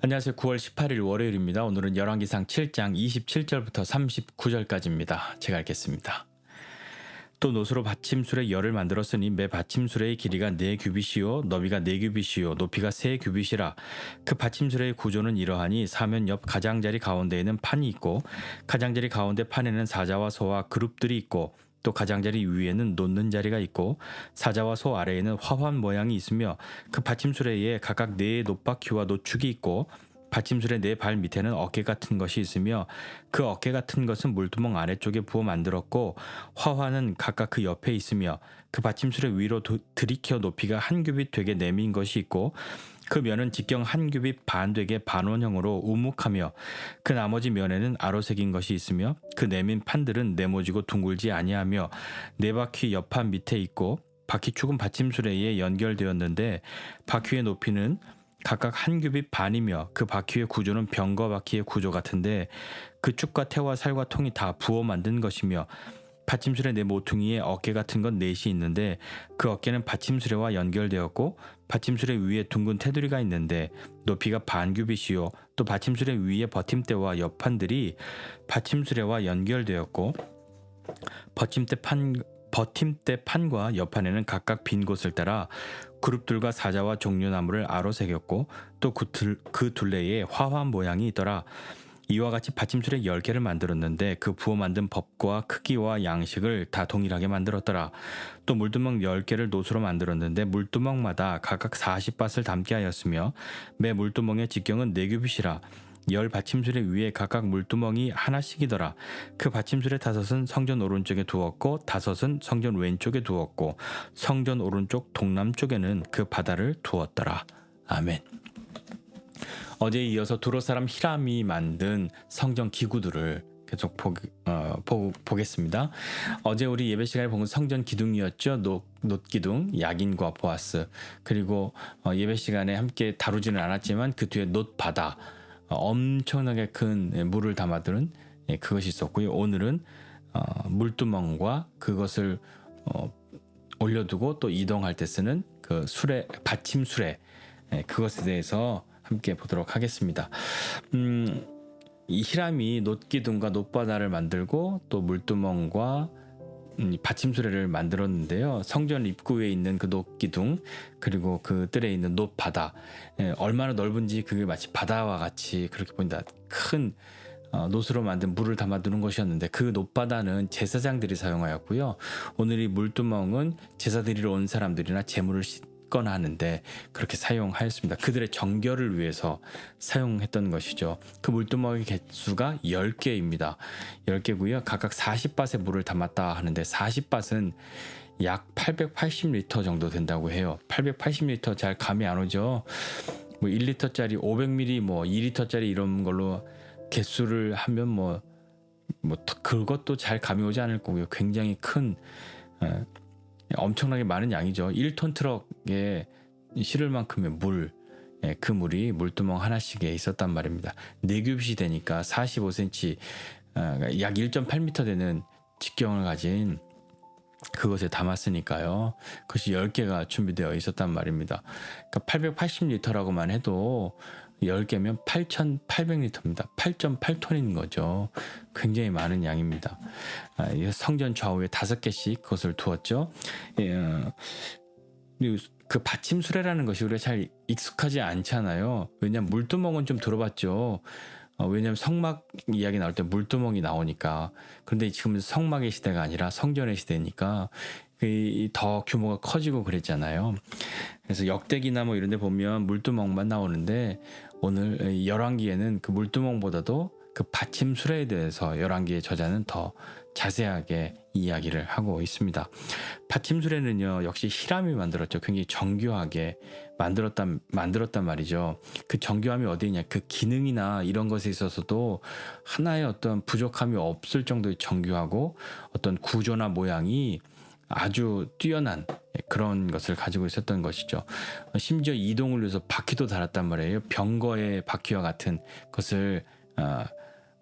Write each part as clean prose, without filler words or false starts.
안녕하세요. 9월 18일 월요일입니다. 오늘은 열왕기상 7장 27절부터 39절까지입니다. 제가 읽겠습니다. 또 노수로 받침술의 열을 만들었으니 매 받침술의 길이가 4규빗이요 너비가 4규빗이요 높이가 3규빗이라. 그 받침술의 구조는 이러하니 사면 옆 가장자리 가운데에는 판이 있고 가장자리 가운데 판에는 사자와 소와 그룹들이 있고 또 가장자리 위에는 놓는 자리가 있고 사자와 소 아래에는 화환 모양이 있으며 그 받침술에 각각 4 놋바퀴와 노축이 있고 받침술의 4발 밑에는 어깨 같은 것이 있으며 그 어깨 같은 것은 물두멍 아래쪽에 부어 만들었고 화환은 각각 그 옆에 있으며 그 받침술의 위로 들이켜 높이가 1규빗 되게 내민 것이 있고 그 면은 직경 1규빗 반 되게 반원형으로 우묵하며 그 나머지 면에는 아로새긴 것이 있으며 그 내민 판들은 네모지고 둥글지 아니하며 4바퀴 옆판 밑에 있고 바퀴축은 받침술에 연결되었는데 바퀴의 높이는 각각 1규빗 반이며 그 바퀴의 구조는 병거 바퀴의 구조 같은데 그 축과 태와 살과 통이 다 부어 만든 것이며 받침술의 4 모퉁이에 어깨 같은 건 4이 있는데 그 어깨는 받침술에와 연결되었고 받침술의 위에 둥근 테두리가 있는데 높이가 반규빗이요 또 받침술의 위에 버팀대와 옆판들이 받침술에와 연결되었고 버팀대 판과 옆판에는 각각 빈 곳을 따라 그룹들과 사자와 종려나무를 아로새겼고 또 그 둘레에 화환 모양이 있더라. 이와 같이 받침술의 10개를 만들었는데 그 부어 만든 법과 크기와 양식을 다 동일하게 만들었더라. 또 물두멍 10개를 노수로 만들었는데 물두멍마다 각각 40밭을 담게 하였으며 매 물두멍의 직경은 4규빗이라. 10 받침술의 위에 각각 물두멍이 하나씩이더라. 그 받침술의 5은 성전 오른쪽에 두었고 5은 성전 왼쪽에 두었고 성전 오른쪽 동남쪽에는 그 바다를 두었더라. 아멘. 어제에 이어서 두로 사람 히람이 만든 성전 기구들을 계속 보겠습니다. 어제 우리 예배 시간에 본 성전 기둥이었죠. 놋기둥, 야긴과 보아스. 그리고 예배 시간에 함께 다루지는 않았지만 그 뒤에 놋바다, 엄청나게 큰 물을 담아두는 그것이 있었고요. 오늘은 물두멍과 그것을 올려두고 또 이동할 때 쓰는 그 받침 수레, 그것에 대해서 함께 보도록 하겠습니다. 이 히람이 놋기둥과 놋바다를 만들고 또 물두멍과 받침수레를 만들었는데요. 성전 입구에 있는 그 놋기둥 그리고 그 뜰에 있는 놋바다, 얼마나 넓은지 그게 마치 바다와 같이 그렇게 보인다. 큰 놋으로 만든 물을 담아두는 것이었는데 그 놋바다는 제사장들이 사용하였고요. 오늘 이 물두멍은 제사 드리러 온 사람들이나 제물을 거나 하는데 그렇게 사용하였습니다. 그들의 정결을 위해서 사용했던 것이죠. 그 물두멍의 개수가 10개입니다. 10개고요. 각각 40밭의 물을 담았다 하는데 40밭은 약 880리터 정도 된다고 해요. 880리터 잘 감이 안 오죠. 뭐 1리터짜리 500ml, 뭐 2리터짜리 이런 걸로 개수를 하면 뭐 그것도 잘 감이 오지 않을 거고요. 굉장히 큰 엄청나게 많은 양이죠. 1톤 트럭에 실을 만큼의 물, 그 물이 물두멍 하나씩에 있었단 말입니다. 4규빗이 되니까 45cm, 약 1.8m 되는 직경을 가진 그것에 담았으니까요. 그것이 10개가 준비되어 있었단 말입니다. 그러니까 880리터라고만 해도 10개면 8,800리터입니다. 8.8톤인 거죠. 굉장히 많은 양입니다. 성전 좌우에 5개씩 그것을 두었죠. 그 받침수레라는 것이 우리가 잘 익숙하지 않잖아요. 왜냐하면 물두멍은 좀 들어봤죠. 왜냐하면 성막 이야기 나올 때 물두멍이 나오니까. 그런데 지금은 성막의 시대가 아니라 성전의 시대니까 더 규모가 커지고 그랬잖아요. 그래서 역대기나 뭐 이런 데 보면 물두멍만 나오는데 오늘 열왕기에는 그 물두멍보다도 그 받침 수레에 대해서 열왕기의 저자는 더 자세하게 이야기를 하고 있습니다. 받침 수레는요 역시 히람이 만들었죠. 굉장히 정교하게 만들었단 말이죠. 그 정교함이 어디냐, 그 기능이나 이런 것에 있어서도 하나의 어떤 부족함이 없을 정도의 정교하고 어떤 구조나 모양이 아주 뛰어난 그런 것을 가지고 있었던 것이죠. 심지어 이동을 위해서 바퀴도 달았단 말이에요. 병거의 바퀴와 같은 것을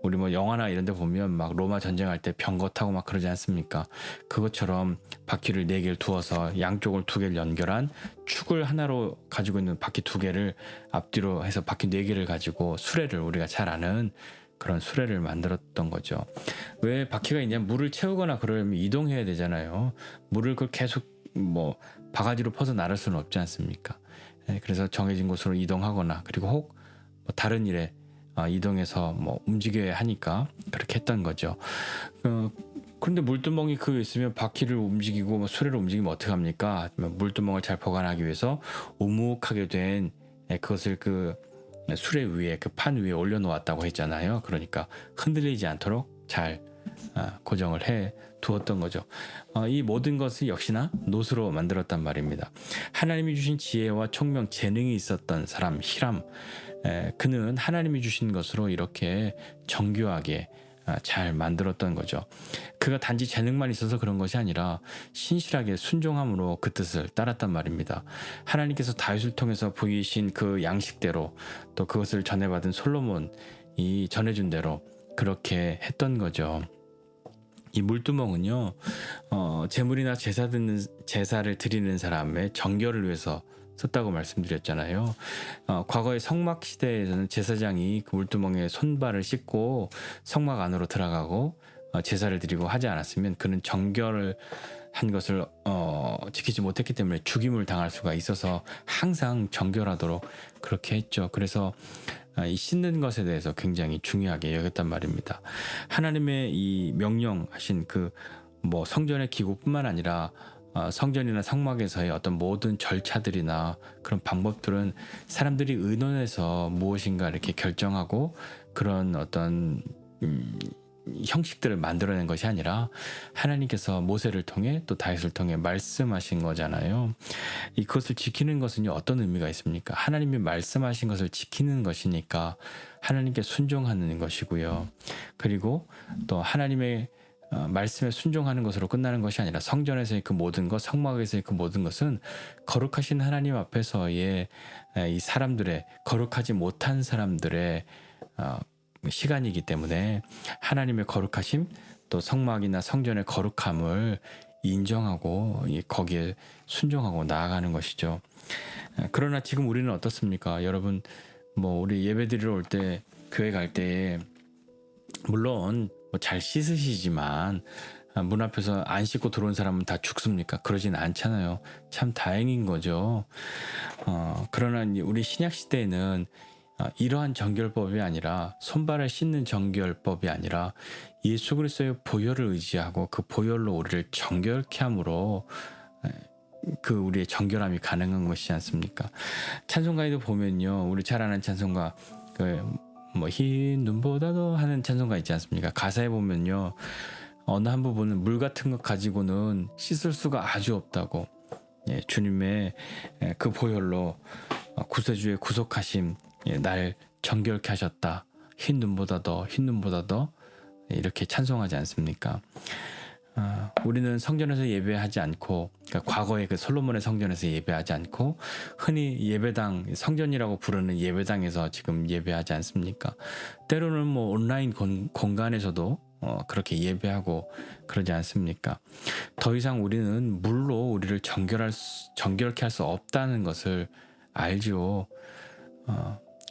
우리 뭐 영화나 이런 데 보면 막 로마 전쟁할 때 병거 타고 막 그러지 않습니까? 그것처럼 바퀴를 4개를 두어서 양쪽을 2개를 연결한 축을 하나로 가지고 있는 바퀴 2개를 앞뒤로 해서 바퀴 4개를 가지고 수레를, 우리가 잘 아는 그런 수레를 만들었던 거죠. 왜 바퀴가 있냐? 물을 채우거나 그러려면 이동해야 되잖아요. 물을 그걸 계속 뭐 바가지로 퍼서 나를 수는 없지 않습니까? 그래서 정해진 곳으로 이동하거나, 그리고 혹 뭐 다른 일에 이동해서 뭐 움직여야 하니까 그렇게 했던 거죠. 그런데 물두멍이 그 있으면 바퀴를 움직이고 뭐 수레를 움직이면 어떻게 합니까? 물두멍을 잘 보관하기 위해서 우묵하게 된 그것을 그 수레 위에, 그 판 위에 올려놓았다고 했잖아요. 그러니까 흔들리지 않도록 잘 고정을 해 두었던 거죠. 이 모든 것을 역시나 놋으로 만들었단 말입니다. 하나님이 주신 지혜와 총명, 재능이 있었던 사람 히람, 그는 하나님이 주신 것으로 이렇게 정교하게 잘 만들었던 거죠. 그가 단지 재능만 있어서 그런 것이 아니라 신실하게 순종함으로 그 뜻을 따랐단 말입니다. 하나님께서 다윗을 통해서 보이신 그 양식대로, 또 그것을 전해받은 솔로몬이 전해준 대로 그렇게 했던 거죠. 이 물두멍은요, 제물이나 제사를 드리는 사람의 정결을 위해서 썼다고 말씀드렸잖아요. 과거의 성막 시대에서는 제사장이 그 물두멍에 손발을 씻고 성막 안으로 들어가고 제사를 드리고 하지 않았으면 그는 정결을 한 것을 지키지 못했기 때문에 죽임을 당할 수가 있어서 항상 정결하도록 그렇게 했죠. 그래서 이 씻는 것에 대해서 굉장히 중요하게 여겼단 말입니다. 하나님의 이 명령하신 그 뭐 성전의 기구뿐만 아니라 성전이나 성막에서의 어떤 모든 절차들이나 그런 방법들은 사람들이 의논해서 무엇인가 이렇게 결정하고 그런 어떤 형식들을 만들어낸 것이 아니라 하나님께서 모세를 통해 또 다윗을 통해 말씀하신 거잖아요. 이것을 지키는 것은요, 어떤 의미가 있습니까? 하나님이 말씀하신 것을 지키는 것이니까 하나님께 순종하는 것이고요. 그리고 또 하나님의 말씀에 순종하는 것으로 끝나는 것이 아니라 성전에서의 그 모든 것, 성막에서의 그 모든 것은 거룩하신 하나님 앞에서의 이 사람들의, 거룩하지 못한 사람들의 시간이기 때문에 하나님의 거룩하심, 또 성막이나 성전의 거룩함을 인정하고 거기에 순종하고 나아가는 것이죠. 그러나 지금 우리는 어떻습니까? 여러분, 뭐 우리 예배 드리러 올 때, 교회 갈 때 물론 잘 씻으시지만 문 앞에서 안 씻고 들어온 사람은 다 죽습니까? 그러진 않잖아요. 참 다행인 거죠. 그러나 우리 신약 시대에는 이러한 정결법이 아니라, 손발을 씻는 정결법이 아니라 예수 그리스도의 보혈을 의지하고 그 보혈로 우리를 정결케 함으로 그 우리의 정결함이 가능한 것이지 않습니까? 찬송가에도 보면요, 우리 잘 아는 찬송가, 뭐 흰 눈보다도 하는 찬송가 있지 않습니까? 가사에 보면요, 어느 한 부분은 물 같은 것 가지고는 씻을 수가 아주 없다고, 주님의 그 보혈로 구세주의 구속하심, 날 정결케 하셨다. 흰 눈보다 더, 흰 눈보다 더, 이렇게 찬송하지 않습니까? 우리는 성전에서 예배하지 않고, 그러니까 과거의 그 솔로몬의 성전에서 예배하지 않고 흔히 예배당, 성전이라고 부르는 예배당에서 지금 예배하지 않습니까? 때로는 뭐 온라인 공간에서도 그렇게 예배하고 그러지 않습니까? 더 이상 우리는 물로 우리를 정결케 할 수 없다는 것을 알죠.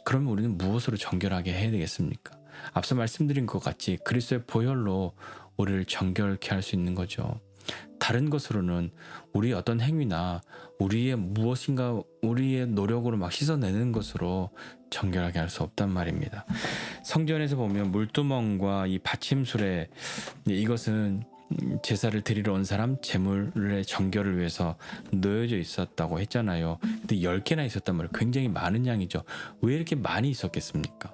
그러면 우리는 무엇으로 정결하게 해야 되겠습니까? 앞서 말씀드린 것 같이 그리스도의 보혈로 우리를 정결케 할 수 있는 거죠. 다른 것으로는 우리의 어떤 행위나 우리의 무엇인가, 우리의 노력으로 막 씻어내는 것으로 정결하게 할 수 없단 말입니다. 성전에서 보면 물두멍과 이 받침술에, 이것은 제사를 드리러 온 사람 제물의 정결을 위해서 놓여져 있었다고 했잖아요. 근데 10개나 있었단 말이에요. 굉장히 많은 양이죠. 왜 이렇게 많이 있었겠습니까?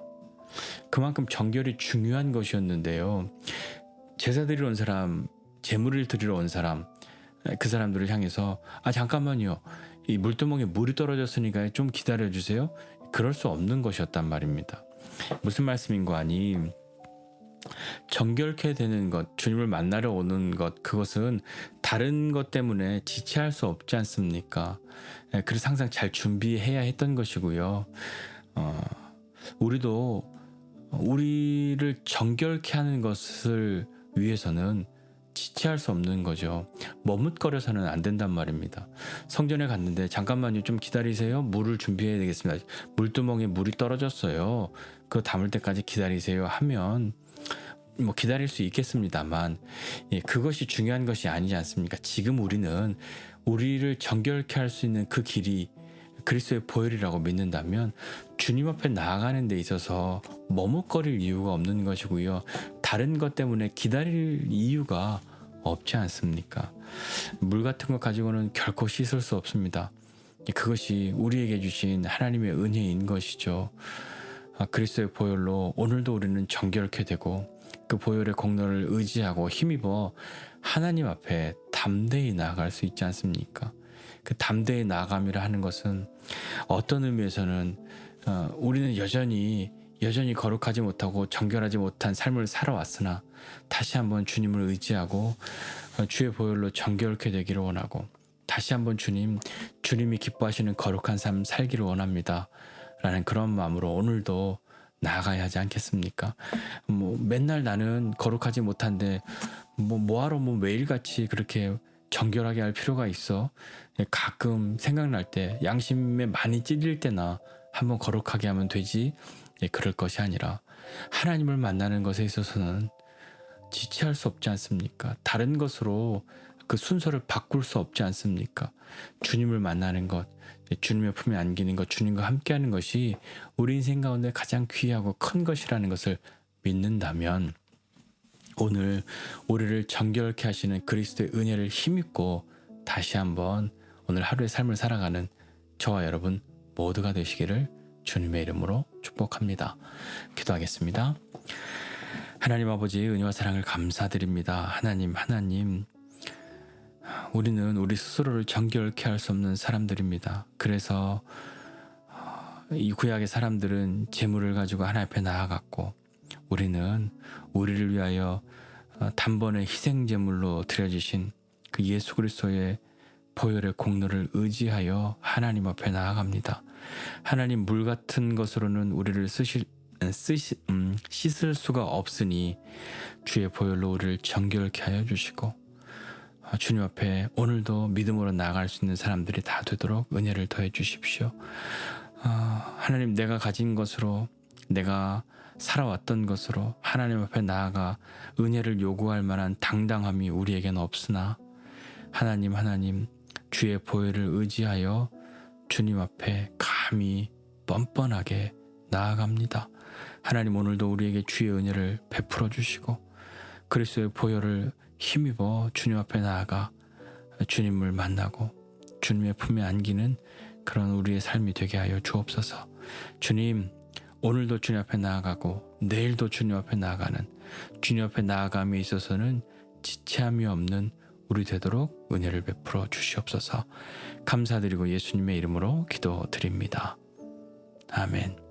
그만큼 정결이 중요한 것이었는데요. 제사 드리러 온 사람, 제물을 드리러 온 사람, 그 사람들을 향해서 잠깐만요, 이 물두멍에 물이 떨어졌으니까 좀 기다려주세요. 그럴 수 없는 것이었단 말입니다. 무슨 말씀인 거 아니? 정결케 되는 것, 주님을 만나러 오는 것, 그것은 다른 것 때문에 지체할 수 없지 않습니까? 그래서 항상 잘 준비해야 했던 것이고요. 우리도 우리를 정결케 하는 것을 위해서는 지체할 수 없는 거죠. 머뭇거려서는 안 된단 말입니다. 성전에 갔는데 잠깐만요, 좀 기다리세요. 물을 준비해야 되겠습니다. 물두멍에 물이 떨어졌어요. 그거 담을 때까지 기다리세요 하면 뭐 기다릴 수 있겠습니다만, 그것이 중요한 것이 아니지 않습니까? 지금 우리는 우리를 정결케 할 수 있는 그 길이 그리스도의 보혈이라고 믿는다면 주님 앞에 나아가는 데 있어서 머뭇거릴 이유가 없는 것이고요. 다른 것 때문에 기다릴 이유가 없지 않습니까? 물 같은 것 가지고는 결코 씻을 수 없습니다. 그것이 우리에게 주신 하나님의 은혜인 것이죠. 그리스도의 보혈로 오늘도 우리는 정결케 되고 그 보혈의 공로를 의지하고 힘입어 하나님 앞에 담대히 나아갈 수 있지 않습니까? 그 담대히 나아감이라 하는 것은 어떤 의미에서는 우리는 여전히 거룩하지 못하고 정결하지 못한 삶을 살아왔으나 다시 한번 주님을 의지하고 주의 보혈로 정결케 되기를 원하고 다시 한번 주님이 기뻐하시는 거룩한 삶 살기를 원합니다 라는 그런 마음으로 오늘도 나아가야 하지 않겠습니까? 맨날 나는 거룩하지 못한데 뭐하러 매일같이 그렇게 정결하게 할 필요가 있어? 가끔 생각날 때 양심에 많이 찔릴 때나 한번 거룩하게 하면 되지. 그럴 것이 아니라 하나님을 만나는 것에 있어서는 지체할 수 없지 않습니까? 다른 것으로 그 순서를 바꿀 수 없지 않습니까? 주님을 만나는 것, 주님의 품에 안기는 것, 주님과 함께하는 것이 우리 인생 가운데 가장 귀하고 큰 것이라는 것을 믿는다면 오늘 우리를 정결케 하시는 그리스도의 은혜를 힘입고 다시 한번 오늘 하루의 삶을 살아가는 저와 여러분 모두가 되시기를 주님의 이름으로 축복합니다. 기도하겠습니다. 하나님 아버지의 은혜와 사랑을 감사드립니다. 하나님 우리는 우리 스스로를 정결케 할 수 없는 사람들입니다. 그래서 이 구약의 사람들은 제물을 가지고 하나님 앞에 나아갔고 우리는 우리를 위하여 단번에 희생 제물로 드려지신 그 예수 그리스도의 보혈의 공로를 의지하여 하나님 앞에 나아갑니다. 하나님 물 같은 것으로는 우리를 씻을 수가 없으니 주의 보혈로 우리를 정결케 하여 주시고 주님 앞에 오늘도 믿음으로 나아갈 수 있는 사람들이 다 되도록 은혜를 더해 주십시오. 하나님 내가 가진 것으로 내가 살아왔던 것으로 하나님 앞에 나아가 은혜를 요구할 만한 당당함이 우리에겐 없으나 하나님 주의 보혈을 의지하여 주님 앞에 감히 뻔뻔하게 나아갑니다. 하나님 오늘도 우리에게 주의 은혜를 베풀어 주시고 그리스도의 보혈을 힘입어 주님 앞에 나아가 주님을 만나고 주님의 품에 안기는 그런 우리의 삶이 되게 하여 주옵소서. 주님 오늘도 주님 앞에 나아가고 내일도 주님 앞에 나아가는 주님 앞에 나아감에 있어서는 지체함이 없는 우리 되도록 은혜를 베풀어 주시옵소서. 감사드리고 예수님의 이름으로 기도드립니다. 아멘.